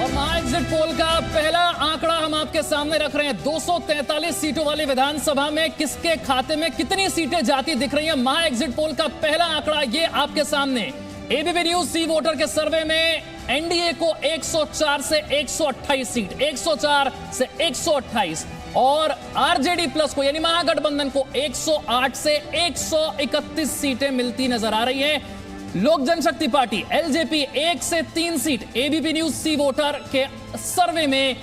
और महा exit poll का पहला आंकड़ा हम आपके सामने रख रहे हैं। 243 सीटों वाली विधानसभा में किसके खाते में कितनी सीटें जाती दिख रही हैं। महा एग्जिट पोल का पहला आंकड़ा ये आपके सामने। एबीपी न्यूज सी वोटर के सर्वे में एनडीए को 104 से 128 सीट, 104 से 128 और आरजेडी प्लस को यानी महागठबंधन को 108 से 131 सीटें मिलती नजर आ रही हैं। लोक जनशक्ति पार्टी एलजेपी 1 से 3 सीट। एबीपी न्यूज सी वोटर के सर्वे में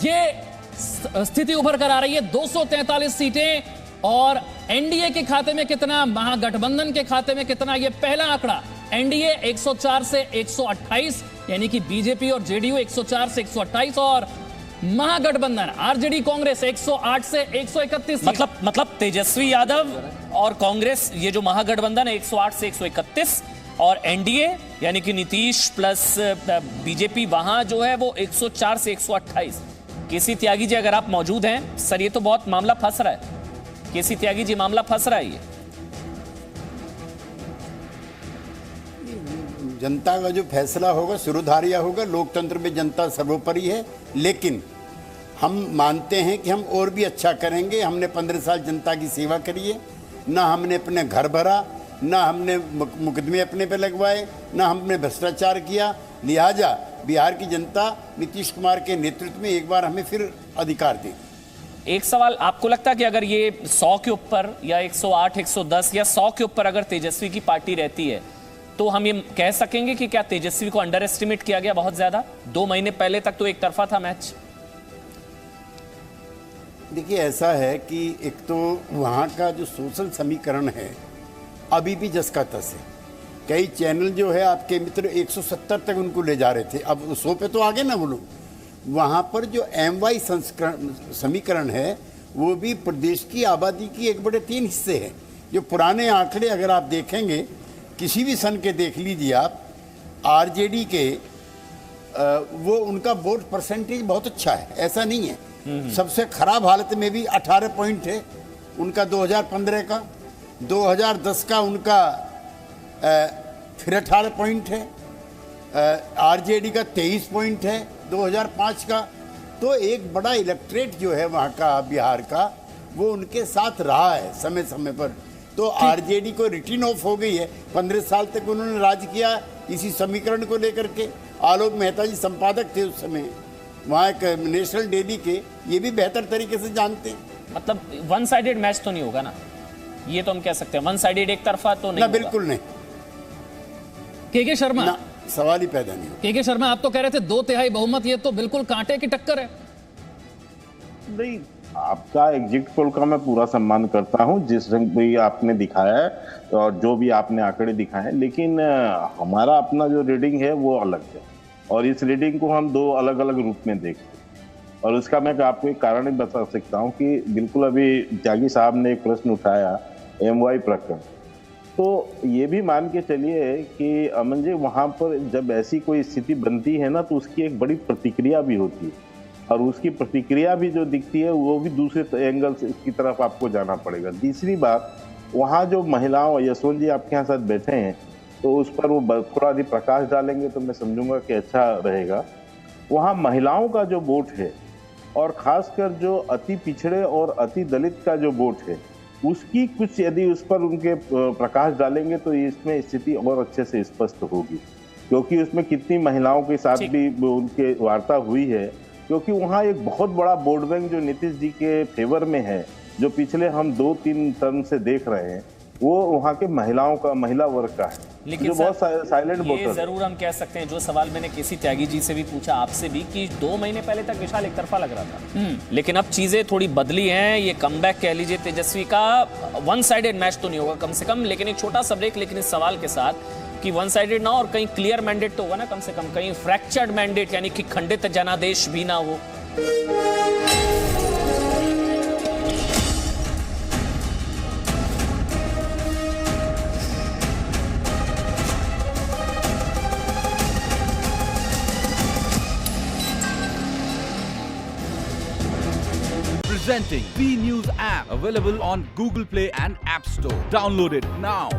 यह स्थिति उभर कर आ रही है। 243 सीटें और एनडीए के खाते में कितना, महागठबंधन के खाते में कितना, यह पहला आंकड़ा। एनडीए 104 से 128 यानी कि बीजेपी और जेडीयू 104 से 128 और महागठबंधन आरजेडी कांग्रेस 108 से 131। मतलब तेजस्वी यादव और कांग्रेस, ये जो महागठबंधन है 108 से 131 और एनडीए यानी कि नीतीश प्लस बीजेपी वहां जो है वो 104 से 128। केसी त्यागी जी अगर आप मौजूद हैं सर, ये तो बहुत मामला फंस रहा है। केसी त्यागी जी मामला फंस रहा है। ये जनता का जो फैसला होगा सुरधारिया होगा। लोकतंत्र में जनता सर्वोपरि है, लेकिन हम मानते हैं कि हम और भी अच्छा करेंगे। हमने 15 साल जनता की सेवा करी है, ना हमने अपने घर भरा, ना हमने मुकदमे अपने पे लगवाए, ना हमने भ्रष्टाचार किया। लिहाजा बिहार की जनता नीतीश कुमार के नेतृत्व में एक बार हमें फिर अधिकार देगी। एक सवाल, आपको लगता है कि अगर ये 100 के ऊपर या 108, 110 या 100 के ऊपर अगर तेजस्वी की पार्टी रहती है तो हम ये कह सकेंगे कि क्या तेजस्वी को अंडर एस्टिमेट किया गया बहुत ज्यादा? 2 महीने पहले तक तो एक तरफा था मैच। देखिए, ऐसा है कि एक तो वहाँ का जो सोशल समीकरण है अभी भी जस का तस है। कई चैनल जो है आपके मित्र 170 तक उनको ले जा रहे थे, अब 100 पे तो आगे ना वो लोग। वहाँ पर जो MY समीकरण है वो भी प्रदेश की आबादी की 1/3 हिस्से है। जो पुराने आंकड़े अगर आप देखेंगे, किसी भी सन के देख लीजिए आप, आरजेडी के वो उनका वोट परसेंटेज बहुत अच्छा है, ऐसा नहीं है। सबसे खराब हालत में भी 18 पॉइंट है उनका 2015 का, 2010 का उनका फिर 18 पॉइंट है, आरजेडी का 23 पॉइंट है 2005 का। तो एक बड़ा इलेक्ट्रेट जो है वहाँ का बिहार का, वो उनके साथ रहा है समय समय पर। तो आरजेडी को रिटर्न ऑफ हो गई है। 15 साल तक उन्होंने राज किया इसी समीकरण को लेकर के। आलोक मेहता जी संपादक थे उस समय वहाँ एक नेशनल डेली के, ये भी बेहतर तरीके से जानते हैं। मतलब वन साइडेड मैच तो नहीं होगा ना, ये तो हम कह सकते हैं। वन साइडेड एक तरफा तो नहीं ना, बिल्कुल नहीं। के शर्मा ना, सवाल ही पैदा नहीं हो। के शर्मा, आप तो कह रहे थे 2/3 बहुमत, ये तो बिल्कुल कांटे की टक्कर है। नहीं, आपका एग्जिट पोल का मैं पूरा सम्मान करता हूं, जिस रंग भी आपने दिखाया है और जो भी आपने आंकड़े दिखाए हैं, लेकिन हमारा अपना जो रीडिंग है वो अलग है और इस रीडिंग को हम 2 अलग अलग रूप में देखते हैं। और उसका मैं आपको एक कारण ही बता सकता हूं कि बिल्कुल अभी त्यागी साहब ने एक प्रश्न उठाया MY प्रकरण, तो ये भी मान के चलिए कि अमन जी, वहाँ पर जब ऐसी कोई स्थिति बनती है ना तो उसकी एक बड़ी प्रतिक्रिया भी होती है और उसकी प्रतिक्रिया भी जो दिखती है वो भी दूसरे एंगल से की तरफ आपको जाना पड़ेगा। तीसरी बात, वहाँ जो महिलाओं, यशवंत जी आपके यहाँ साथ बैठे हैं तो उस पर वो थोड़ा अधिक प्रकाश डालेंगे तो मैं समझूंगा कि अच्छा रहेगा। वहाँ महिलाओं का जो वोट है और खासकर जो अति पिछड़े और अति दलित का जो वोट है, उसकी कुछ यदि उस पर उनके प्रकाश डालेंगे तो इसमें स्थिति और अच्छे से स्पष्ट होगी, क्योंकि उसमें कितनी महिलाओं के साथ भी उनके वार्ता हुई है। क्योंकि वहाँ एक बहुत बड़ा वोट बैंक जो नीतीश जी के फेवर में है, जो पिछले हम 2-3 टर्म से देख रहे हैं, वो वहाँ के महिला वर्ग का है, लेकिन जो बहुत साइलेंट वोटर ये जरूर हम कह सकते हैं, जो सवाल मैंने केसी त्यागी जी से भी पूछा, आपसे भी, कि 2 महीने पहले तक विशाल एक तरफा लग रहा था, लेकिन अब चीजें थोड़ी बदली हैं। ये कमबैक कह लीजिए तेजस्वी का। वन साइडेड मैच तो नहीं होगा कम से कम, लेकिन एक छोटा सा ब्रेक, लेकिन इस सवाल के साथ कि वन साइडेड ना और कहीं क्लियर मैंडेट तो होगा ना, कम से कम कहीं फ्रैक्चर्ड मैंडेट यानी कि खंडित जनादेश भी ना हो। Presenting B News app, available on Google Play and App Store. Download it now.